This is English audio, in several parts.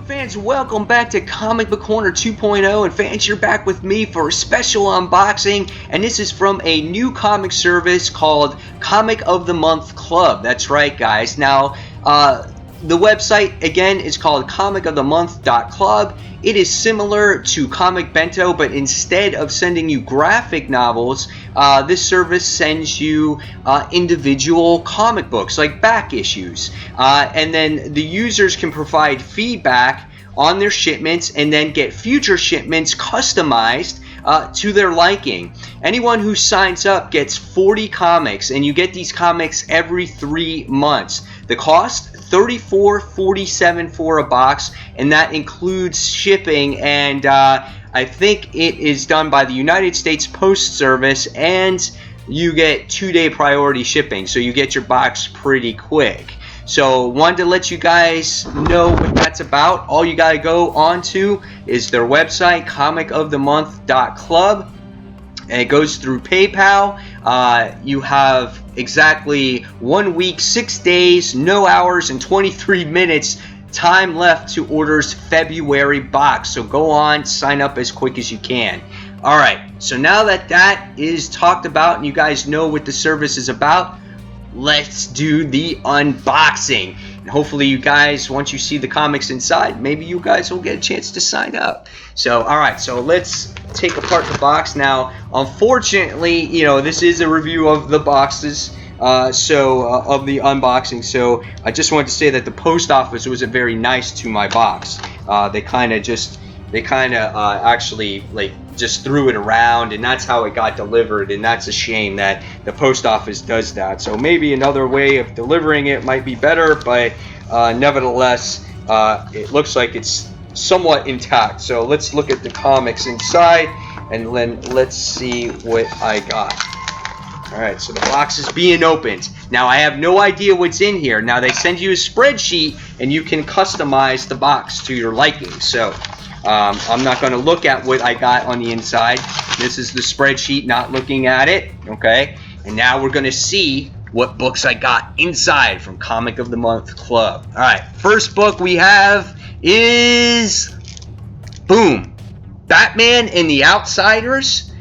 Fans, welcome back to Comic Book Corner 2.0, and fans, you're back with me for a special unboxing, and this is from a new comic service called Comic of the Month Club. That's right, guys. Now, the website, again, is called comicofthemonth.club. It is similar to Comic Bento, but instead of sending you graphic novels, this service sends you individual comic books, like back issues. And then the users can provide feedback on their shipments and then get future shipments customized to their liking. Anyone who signs up gets 40 comics, and you get these comics every 3 months. The cost, $34.47 for a box, and that includes shipping, and I think it is done by the United States Post Service, and you get 2-day priority shipping, so you get your box pretty quick. So wanted to let you guys know what that's about. All you gotta go on to is their website, comicofthemonth.club, and it goes through PayPal. You have exactly 1 week, 6 days, no hours, and 23 minutes time left to order's February box. So go on, sign up as quick as you can. Alright, so now that that is talked about and you guys know what the service is about, let's do the unboxing. And hopefully you guys, once you see the comics inside, maybe you guys will get a chance to sign up. So, alright, so let's take apart the box. Now, unfortunately, you know, this is a review of the boxes, of the unboxing. So, I just wanted to say that the post office wasn't very nice to my box. They kind of actually, like, just threw it around, and that's how it got delivered, and that's a shame that the post office does that. So maybe another way of delivering it might be better, but nevertheless, it looks like it's somewhat intact. So let's look at the comics inside, and then let's see what I got. Alright, so the box is being opened. Now, I have no idea what's in here. Now, they send you a spreadsheet, and you can customize the box to your liking. So I'm not going to look at what I got on the inside. This is the spreadsheet, not looking at it, okay? And now we're going to see what books I got inside from Comic of the Month Club. All right, first book we have is, boom, Batman and the Outsiders,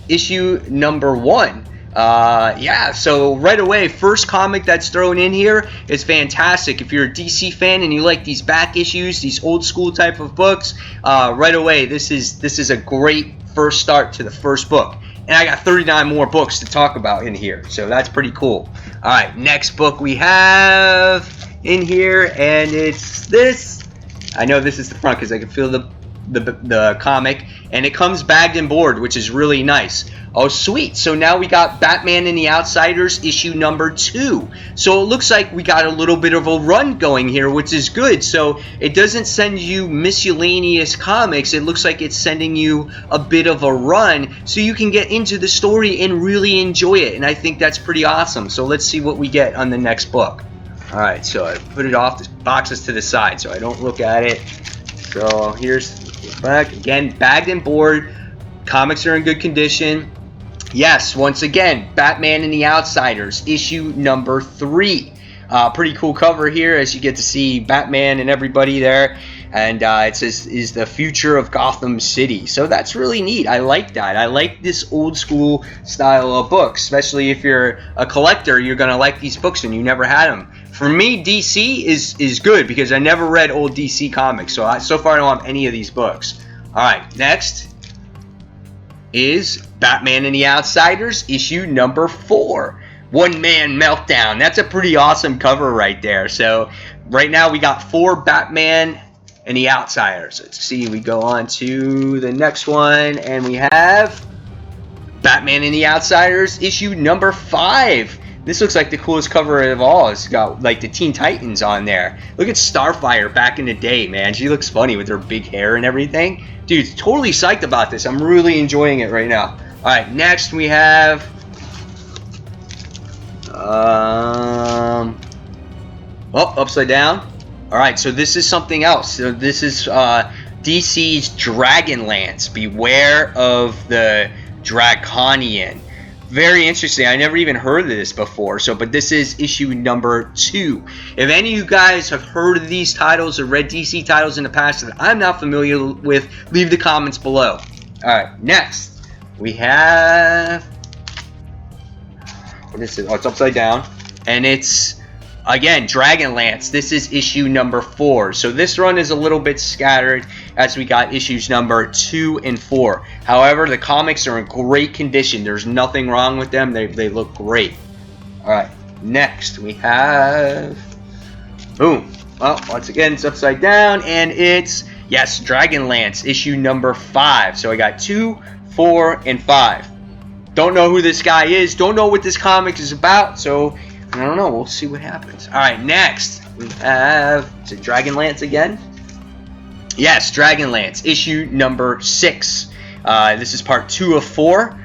issue number 1. Yeah, so right away, first comic that's thrown in here is fantastic. If you're a DC fan and you like these back issues, these old school type of books, right away, this is a great first start to the first book. And I got 39 more books to talk about in here, so that's pretty cool. All right, next book we have in here, and it's this. I know this is the front because I can feel the comic, and it comes bagged and board, which is really nice. Oh, sweet. So now we got Batman and the Outsiders issue number 2. So it looks like we got a little bit of a run going here, which is good. So it doesn't send you miscellaneous comics. It looks like it's sending you a bit of a run so you can get into the story and really enjoy it. And I think that's pretty awesome. So let's see what we get on the next book. All right, so I put it off, the boxes to the side so I don't look at it. So here's the back. Again, bagged and board. Comics are in good condition. Yes, once again, Batman and the Outsiders, issue number 3. Pretty cool cover here as you get to see Batman and everybody there. And it says, is the future of Gotham City. So that's really neat. I like that. I like this old school style of books. Especially if you're a collector, you're going to like these books and you never had them. For me, DC is good because I never read old DC comics. So far I don't have any of these books. Alright, next is Batman and the Outsiders, issue number 4. One Man Meltdown. That's a pretty awesome cover right there. So right now we got 4 Batman and the Outsiders. Let's see, we go on to the next one, and we have Batman and the Outsiders, issue number 5. This looks like the coolest cover of all. It's got like the Teen Titans on there. Look at Starfire back in the day, man. She looks funny with her big hair and everything. Dude, totally psyched about this. I'm really enjoying it right now. Alright, next we have upside down. Alright, so this is something else. So this is DC's Dragonlance. Beware of the Draconian. Very interesting. I never even heard of this before. So, but this is issue number 2. If any of you guys have heard of these titles or read DC titles in the past that I'm not familiar with, leave the comments below. Alright, next we have... what is it? Oh, it's upside down. And it's, again, Dragonlance. This is issue number 4. So this run is a little bit scattered as we got issues number 2 and 4. However, the comics are in great condition. There's nothing wrong with them. They look great. Alright, next we have... boom. Well, once again, it's upside down. And it's, yes, Dragonlance, issue number 5. So I got 2, 4, and 5. Don't know who this guy is. Don't know what this comic is about. So, I don't know. We'll see what happens. Alright, next we have... is it Dragonlance again? Yes, Dragonlance, issue number 6. This is part 2 of 4.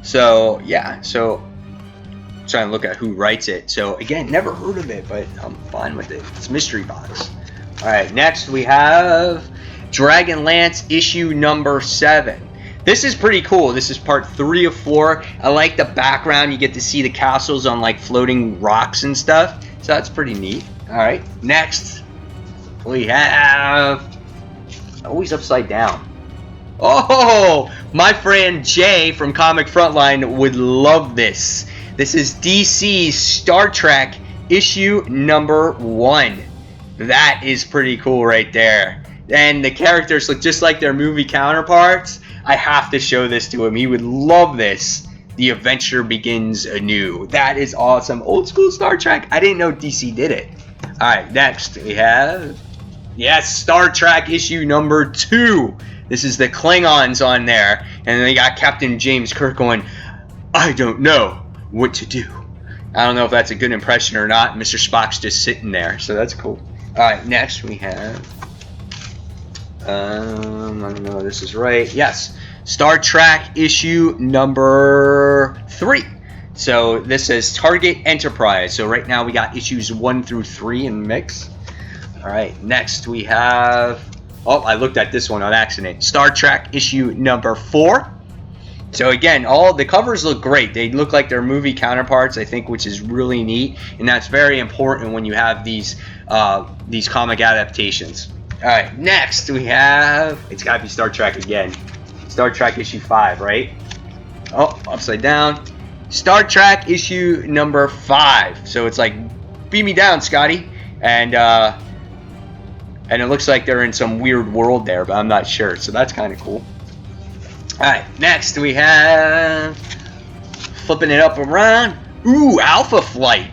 So, yeah. So, I'm trying to look at who writes it. So, again, never heard of it, but I'm fine with it. It's Mystery Box. Alright, next we have Dragonlance, issue number 7. This is pretty cool. This is part 3 of 4. I like the background. You get to see the castles on, like, floating rocks and stuff. So, that's pretty neat. Alright, next we have... always upside down. Oh, my friend Jay from Comic Frontline would love this. This is DC's Star Trek issue number 1. That is pretty cool right there. And the characters look just like their movie counterparts. I have to show this to him. He would love this. The adventure begins anew. That is awesome. Old school Star Trek. I didn't know DC did it. Alright, next we have... yes, Star Trek issue number 2. This is the Klingons on there. And they got Captain James Kirk going, I don't know what to do. I don't know if that's a good impression or not. Mr. Spock's just sitting there. So that's cool. Alright, next we have... I don't know if this is right. Yes, Star Trek issue number 3. So this is Target Enterprise. So right now we got issues 1 through 3 in the mix. Alright, next we have... oh, I looked at this one on accident. Star Trek issue number 4. So again, all the covers look great. They look like their movie counterparts, I think, which is really neat. And that's very important when you have these comic adaptations. Alright, next we have... it's gotta be Star Trek again. Star Trek issue 5, right? Oh, upside down. Star Trek issue number 5. So it's like, beat me down, Scotty. And it looks like they're in some weird world there, but I'm not sure. So that's kind of cool. Alright, next we have... flipping it up around. Ooh, Alpha Flight.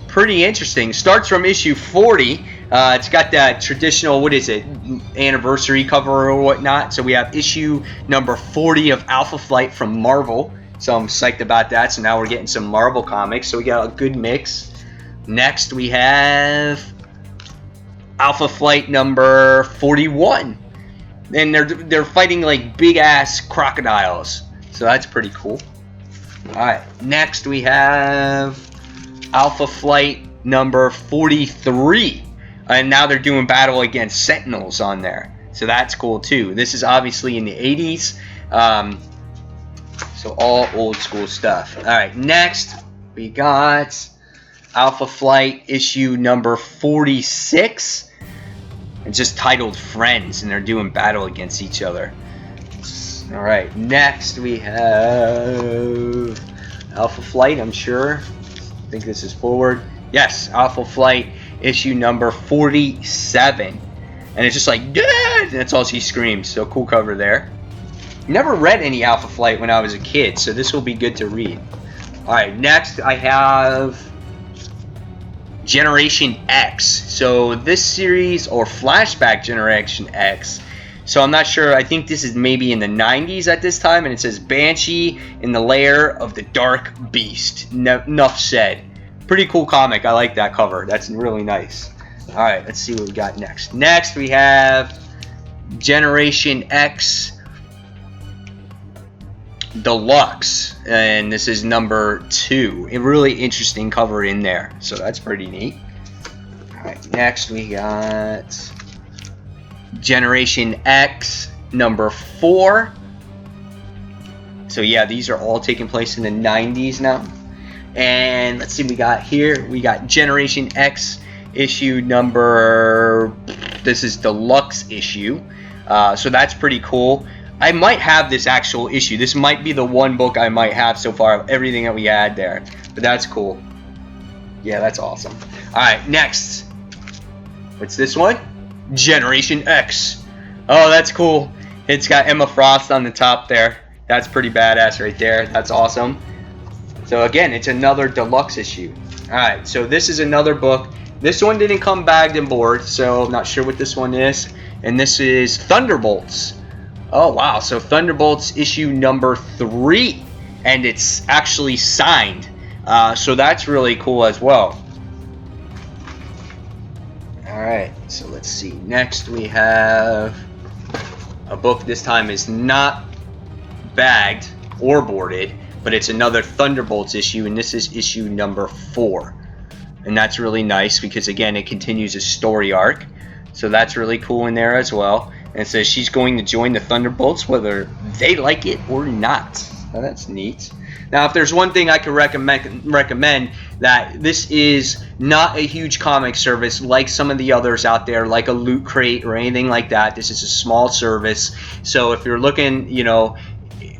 Pretty interesting. Starts from issue 40. It's got that traditional, what is it, anniversary cover or whatnot. So we have issue number 40 of Alpha Flight from Marvel. So I'm psyched about that. So now we're getting some Marvel comics. So we got a good mix. Next we have Alpha Flight number 41. And they're fighting like big ass crocodiles. So that's pretty cool. Alright, next we have Alpha Flight number 43. And now they're doing battle against Sentinels on there. So that's cool too. This is obviously in the 80s. So all old school stuff. Alright, next we got Alpha Flight issue number 46. It's just titled Friends, and they're doing battle against each other. Alright, next we have Alpha Flight, I'm sure. I think this is forward. Yes, Alpha Flight issue number 47. And it's just like, Dad! And that's all she screams. So cool cover there. Never read any Alpha Flight when I was a kid, so this will be good to read. Alright, next I have Generation X. So this series, or Flashback Generation X. So I'm not sure. I think this is maybe in the 90s at this time. And it says Banshee in the lair of the Dark Beast. Enough said. Pretty cool comic. I like that cover. That's really nice. Alright, let's see what we got next. Next we have Generation X Deluxe, and this is number 2. A really interesting cover in there, so that's pretty neat. Alright, next we got Generation X number 4. So yeah, these are all taking place in the 90s now. And let's see, we got Generation X issue number, this is deluxe issue. So that's pretty cool. I might have this actual issue. This might be the one book I might have so far of everything that we had there. But that's cool. Yeah, that's awesome. Alright, next. What's this one? Generation X. Oh, that's cool. It's got Emma Frost on the top there. That's pretty badass right there. That's awesome. So again, it's another deluxe issue. Alright, so this is another book. This one didn't come bagged and board, so I'm not sure what this one is. And this is Thunderbolts. Oh wow, so Thunderbolts issue number 3, and it's actually signed. So that's really cool as well. Alright, so let's see. Next we have a book. This time is not bagged or boarded, but it's another Thunderbolts issue, and this is issue number 4. And that's really nice because, again, it continues a story arc. So that's really cool in there as well. And it says she's going to join the Thunderbolts whether they like it or not. So that's neat. Now, if there's one thing I could recommend, that this is not a huge comic service like some of the others out there, like a Loot Crate or anything like that. This is a small service. So if you're looking, you know,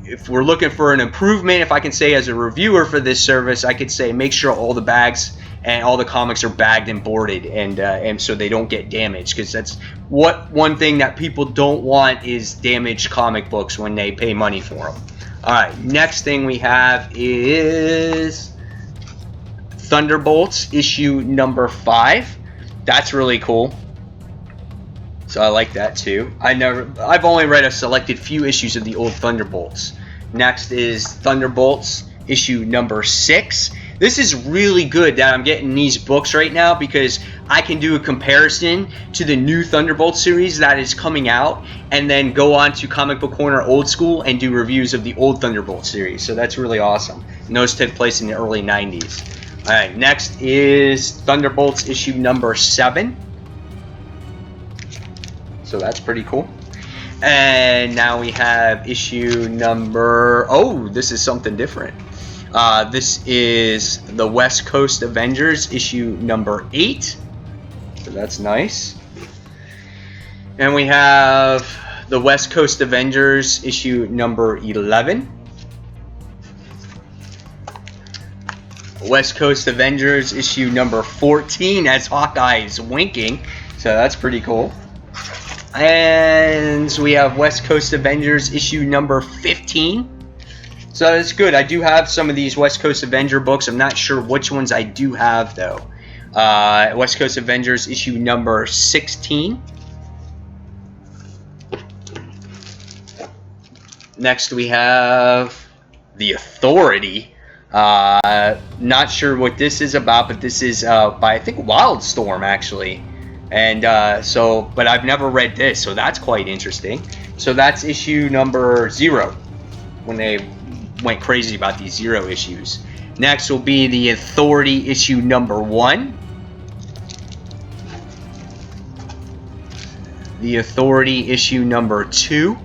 if we're looking for an improvement, if I can say as a reviewer for this service, I could say make sure all the bags and all the comics are bagged and boarded, and so they don't get damaged, because that's one thing that people don't want is damaged comic books when they pay money for them. Alright, next thing we have is Thunderbolts issue number 5. That's really cool. So I like that too. I've only read a selected few issues of the old Thunderbolts. Next is Thunderbolts issue number 6. This is really good that I'm getting these books right now, because I can do a comparison to the new Thunderbolt series that is coming out, and then go on to Comic Book Corner Old School and do reviews of the old Thunderbolt series. So that's really awesome. And those took place in the early 90s. Alright, next is Thunderbolts issue number 7. So that's pretty cool. And now we have issue number... Oh, this is something different. This is the West Coast Avengers issue number 8. So that's nice. And we have the West Coast Avengers issue number 11. West Coast Avengers issue number 14, as Hawkeye is winking. So that's pretty cool. And we have West Coast Avengers issue number 15. So it's good. I do have some of these West Coast Avenger books. I'm not sure which ones I do have, though. West Coast Avengers issue number 16. Next we have The Authority. Not sure what this is about, but this is by, I think, Wildstorm, actually. And but I've never read this, so that's quite interesting. So that's issue number 0, when they went crazy about these 0 issues. Next will be The Authority issue number 1. The Authority issue number 2.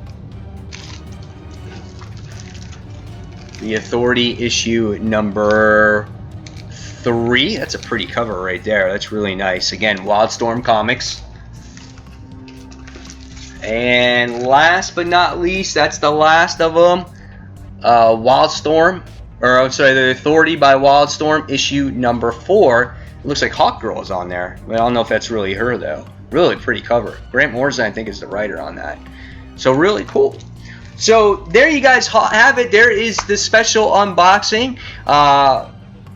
The Authority issue number 3. That's a pretty cover right there. That's really nice. Again, Wildstorm Comics. And last but not least, that's the last of them. Wildstorm, or I'm sorry, The Authority by Wildstorm issue number 4. It looks like Hawkgirl is on there. But I don't know if that's really her, though. Really pretty cover. Grant Morrison, I think, is the writer on that. So really cool. So there you guys have it. There is the special unboxing.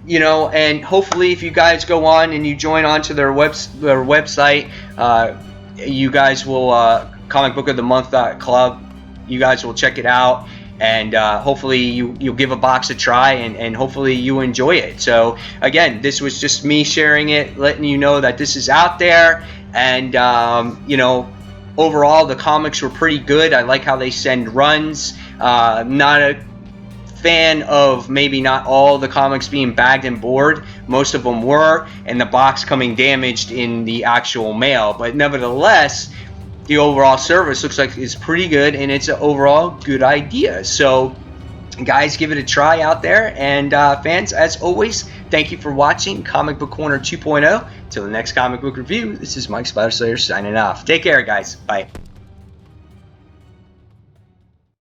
You know, and hopefully if you guys go on and you join on to their website, you guys will, Comic Book of the Month Club, you guys will check it out, and hopefully you'll give a box a try, and hopefully you enjoy it. So again, this was just me sharing it, letting you know that this is out there, and you know, overall the comics were pretty good. I like how they send runs. Not a fan of maybe not all the comics being bagged and board. Most of them were, and the box coming damaged in the actual mail, but nevertheless the overall service looks like it's pretty good, and it's an overall good idea. So guys, give it a try out there. And fans, as always, thank you for watching Comic Book Corner 2.0. Till the next comic book review, this is Mike Spider Slayer signing off. Take care, guys. Bye.